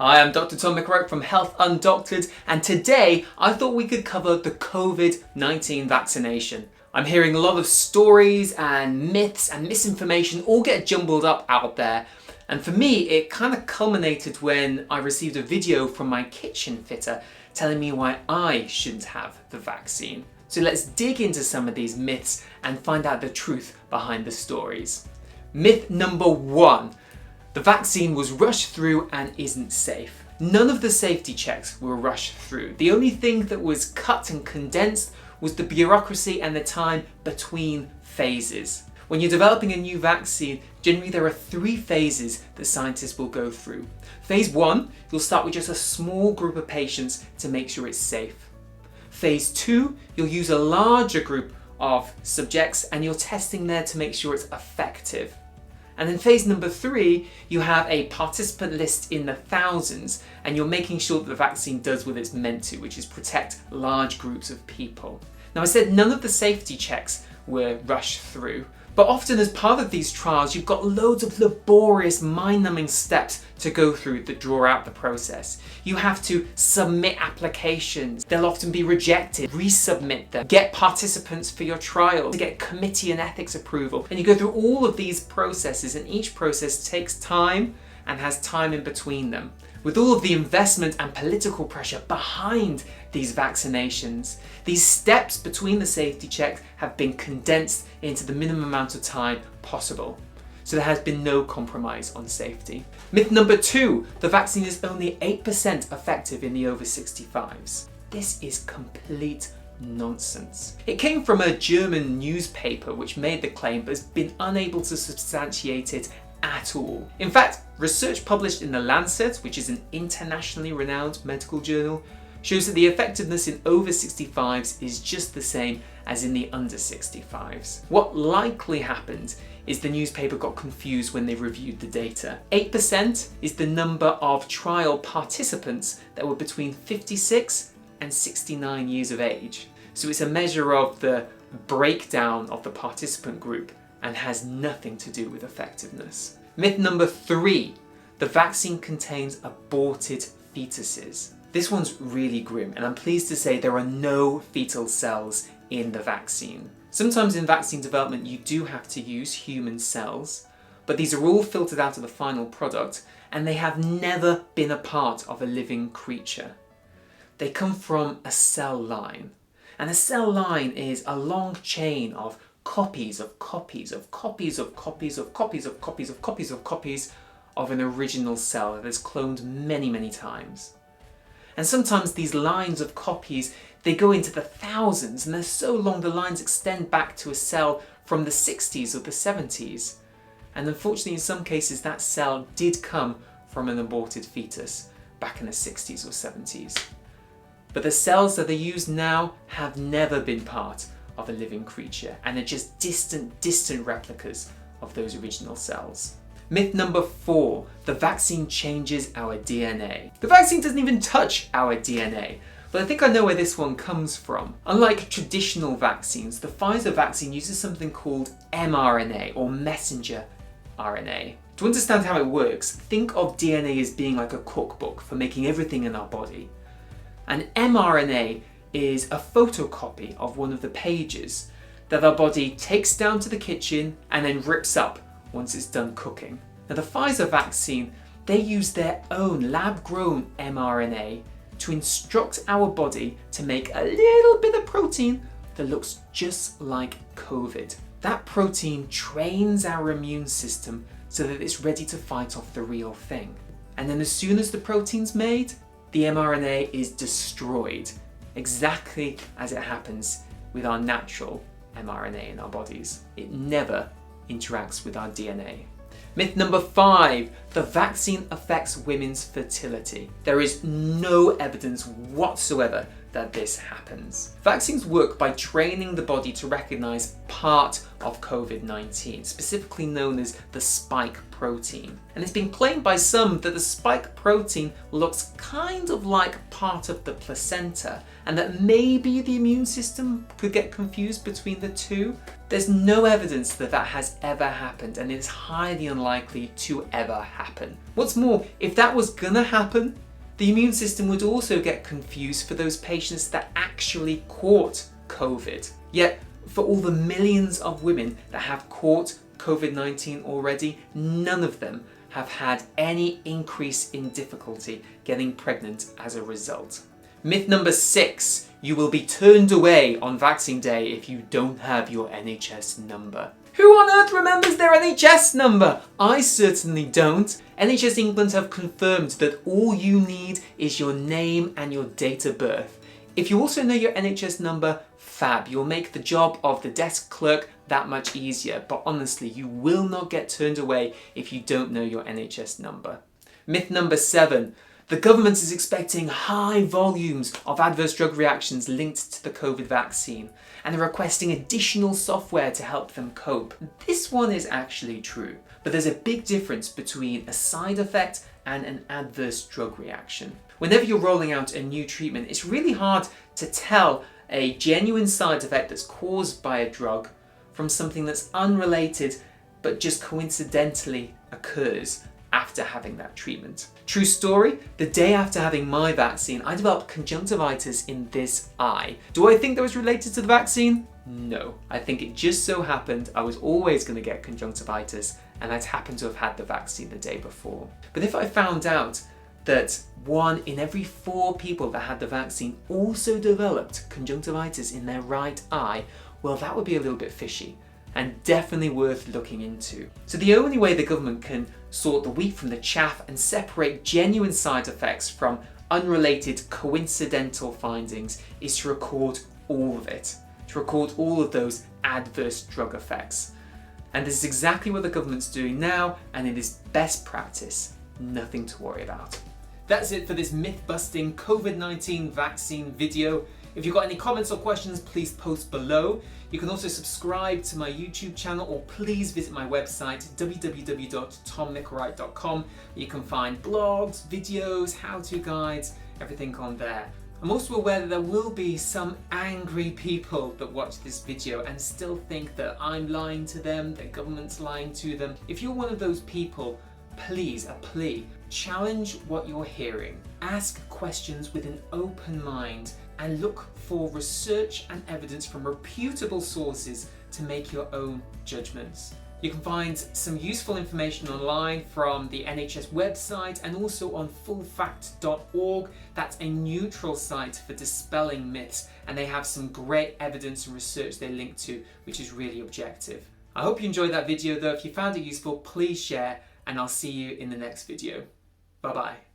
Hi, I'm Dr. Tom Micklewright from Health Undoctored, and today I thought we could cover the COVID-19 vaccination. I'm hearing a lot of stories and myths and misinformation all get jumbled up out there, and for me it kind of culminated when I received a video from my kitchen fitter telling me why I shouldn't have the vaccine. So let's dig into some of these myths and find out the truth behind the stories. Myth number 1. The vaccine was rushed through and isn't safe. None of the safety checks were rushed through. The only thing that was cut and condensed was the bureaucracy and the time between phases. When you're developing a new vaccine, generally there are 3 phases that scientists will go through. Phase 1, you'll start with just a small group of patients to make sure it's safe. Phase 2, you'll use a larger group of subjects and you're testing there to make sure it's effective. And in phase number 3, you have a participant list in the thousands and you're making sure that the vaccine does what it's meant to, which is protect large groups of people. Now I said none of the safety checks were rushed through, but often as part of these trials you've got loads of laborious, mind-numbing steps to go through that draw out the process. You have to submit applications, they'll often be rejected, resubmit them, get participants for your trial, get committee and ethics approval, and you go through all of these processes, and each process takes time and has time in between them. With all of the investment and political pressure behind these vaccinations, these steps between the safety checks have been condensed into the minimum amount of time possible. So there has been no compromise on safety. Myth number 2, the vaccine is only 8% effective in the over 65s. This is complete nonsense. It came from a German newspaper which made the claim but has been unable to substantiate it at all. In fact, research published in The Lancet, which is an internationally renowned medical journal, shows that the effectiveness in over 65s is just the same as in the under 65s. What likely happened is the newspaper got confused when they reviewed the data. 8% is the number of trial participants that were between 56 and 69 years of age. So it's a measure of the breakdown of the participant group and has nothing to do with effectiveness. Myth number 3, the vaccine contains aborted fetuses. This one's really grim, and I'm pleased to say there are no fetal cells in the vaccine. Sometimes in vaccine development you do have to use human cells, but these are all filtered out of the final product and they have never been a part of a living creature. They come from a cell line, and a cell line is a long chain of copies of copies of copies of copies of copies of copies of copies of copies of an original cell that is cloned many times. And sometimes these lines of copies, they go into the thousands, and they're so long the lines extend back to a cell from the 60s or the 70s. And unfortunately in some cases that cell did come from an aborted fetus back in the 60s or 70s. But the cells that are used now have never been part of a living creature and are just distant replicas of those original cells. Myth number 4, the vaccine changes our DNA. The vaccine doesn't even touch our DNA, but I think I know where this one comes from. Unlike traditional vaccines, the Pfizer vaccine uses something called mRNA or messenger RNA. To understand how it works, think of DNA as being like a cookbook for making everything in our body. And mRNA is a photocopy of one of the pages that our body takes down to the kitchen and then rips up once it's done cooking. Now the Pfizer vaccine, they use their own lab-grown mRNA to instruct our body to make a little bit of protein that looks just like COVID. That protein trains our immune system so that it's ready to fight off the real thing. And then as soon as the protein's made, the mRNA is destroyed, exactly as it happens with our natural mRNA in our bodies. It never interacts with our DNA. Myth number 5, the vaccine affects women's fertility. There is no evidence whatsoever that this happens. Vaccines work by training the body to recognize part of COVID-19, specifically known as the spike protein. And it's been claimed by some that the spike protein looks kind of like part of the placenta, and that maybe the immune system could get confused between the two. There's no evidence that that has ever happened, and it's highly unlikely to ever happen. What's more, if that was gonna happen, the immune system would also get confused for those patients that actually caught COVID. Yet, for all the millions of women that have caught COVID-19 already, none of them have had any increase in difficulty getting pregnant as a result. Myth number 6, you will be turned away on vaccine day if you don't have your NHS number. Who on earth remembers their NHS number? I certainly don't. NHS England have confirmed that all you need is your name and your date of birth. If you also know your NHS number, fab, you'll make the job of the desk clerk that much easier, but honestly, you will not get turned away if you don't know your NHS number. Myth number 7, the government is expecting high volumes of adverse drug reactions linked to the COVID vaccine, and they're requesting additional software to help them cope. This one is actually true, but there's a big difference between a side effect and an adverse drug reaction. Whenever you're rolling out a new treatment, it's really hard to tell a genuine side effect that's caused by a drug from something that's unrelated but just coincidentally occurs after having that treatment. True story, the day after having my vaccine, I developed conjunctivitis in this eye. Do I think that was related to the vaccine? No. I think it just so happened I was always going to get conjunctivitis, and I'd happened to have had the vaccine the day before. But if I found out that 1 in every 4 people that had the vaccine also developed conjunctivitis in their right eye, well, that would be a little bit fishy and definitely worth looking into. So the only way the government can sort the wheat from the chaff and separate genuine side effects from unrelated coincidental findings is to record all of it, to record all of those adverse drug effects. And this is exactly what the government's doing now, and it is best practice, nothing to worry about. That's it for this myth-busting COVID-19 vaccine video. If you've got any comments or questions, please post below. You can also subscribe to my YouTube channel, or please visit my website, www.tommicklewright.com. You can find blogs, videos, how-to guides, everything on there. I'm also aware that there will be some angry people that watch this video and still think that I'm lying to them, the government's lying to them. If you're one of those people, please, a plea, challenge what you're hearing. Ask questions with an open mind and look for research and evidence from reputable sources to make your own judgments. You can find some useful information online from the NHS website and also on Fullfact.org. That's a neutral site for dispelling myths, and they have some great evidence and research they link to, which is really objective. I hope you enjoyed that video though. If you found it useful, please share, and I'll see you in the next video. Bye bye.